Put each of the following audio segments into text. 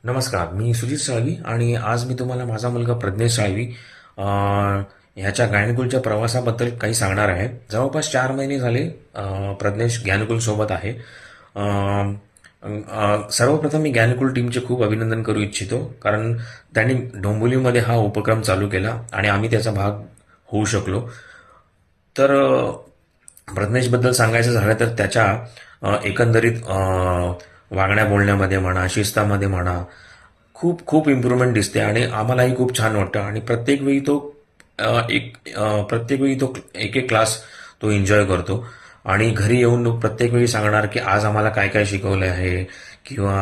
नमस्कार, मी सुजित साळवी आणि आज मी तुम्हाला माझा मुलगा प्रज्ञेश साळवी ह्याच्या ज्ञानकुलच्या प्रवासाबद्दल काही सांगणार आहे. जवळपास 4 महिने झाले प्रज्ञेश ज्ञानकुल सोबत आहे. अ, सर्वप्रथम मी ज्ञानकुल टीमचे खूप अभिनंदन करू इच्छितो, कारण त्यांनी डोंबिवलीमध्ये हा उपक्रम चालू केला आणि आम्ही त्याचा भाग होऊ शकलो. तर प्रज्ञेशबद्दल सांगायचं झालं तर त्याच्या एकंदरीत वागण्या बोलण्यामध्ये म्हणा, शिस्तामध्ये म्हणा, खूप खूप इम्प्रूव्हमेंट दिसते आणि आम्हालाही खूप छान वाटतं. आणि प्रत्येक वेळी तो एक एक क्लास तो एन्जॉय करतो आणि घरी येऊन तो प्रत्येक वेळी सांगणार की आज आम्हाला काय काय शिकवलं आहे किंवा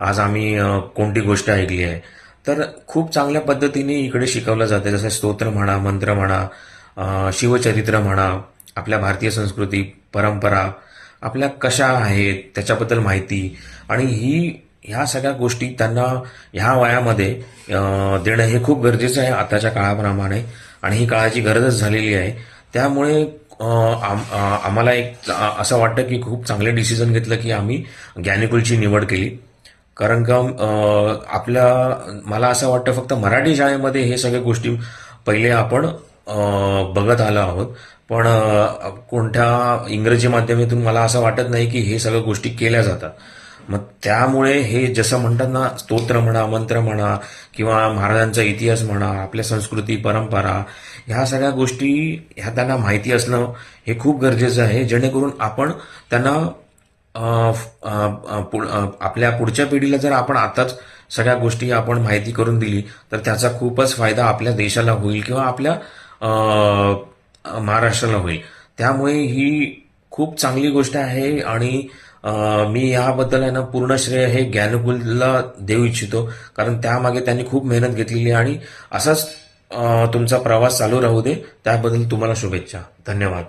आज आम्ही कोणती गोष्ट ऐकली आहे. तर खूप चांगल्या पद्धतीने इकडे शिकवलं जाते, जसं स्तोत्र म्हणा, मंत्र म्हणा, शिवचरित्र म्हणा, आपल्या भारतीय संस्कृती, परंपरा आपल्या कशा आहेत त्याच्याबद्दल माहिती. आणि ह्या सगळ्या गोष्टी त्यांना ह्या वयामध्ये देणं हे खूप गरजेचं आहे आताच्या काळाप्रमाणे, आणि ही काळाची गरजच झालेली आहे. त्यामुळे आम्हाला असं वाटतं की खूप चांगले डिसिजन घेतलं की आम्ही ज्ञानकुलची निवड केली. कारण का मला असं वाटतं फक्त मराठी शाळेमध्ये हे सगळ्या गोष्टी पहिले आपण बघत आलो आहोत, पण कोणत्या इंग्रजी माध्यमातून मला असं वाटत नाही की हे सगळ्या गोष्टी केल्या जातात. मग त्यामुळे हे जसं म्हणतात ना, स्तोत्र म्हणा, मंत्र म्हणा किंवा महाराजांचा इतिहास म्हणा, आपल्या संस्कृती, परंपरा, ह्या सगळ्या गोष्टी ह्या त्यांना माहिती असणं हे खूप गरजेचं आहे, जेणेकरून आपण त्यांना आपल्या पुढच्या पिढीला जर आपण आताच सगळ्या गोष्टी आपण माहिती करून दिली तर त्याचा खूपच फायदा आपल्या देशाला होईल किंवा आपल्या महाराष्ट्राला होईल. त्यामुळे ही खूप चांगली गोष्ट आहे आणि मी याबद्दल आहे ना पूर्ण श्रेय हे ज्ञानकुलला देऊ इच्छितो, कारण त्यामागे त्यांनी खूप मेहनत घेतलेली आहे. आणि असाच तुमचा प्रवास चालू राहू दे. त्याबद्दल तुम्हाला शुभेच्छा. धन्यवाद.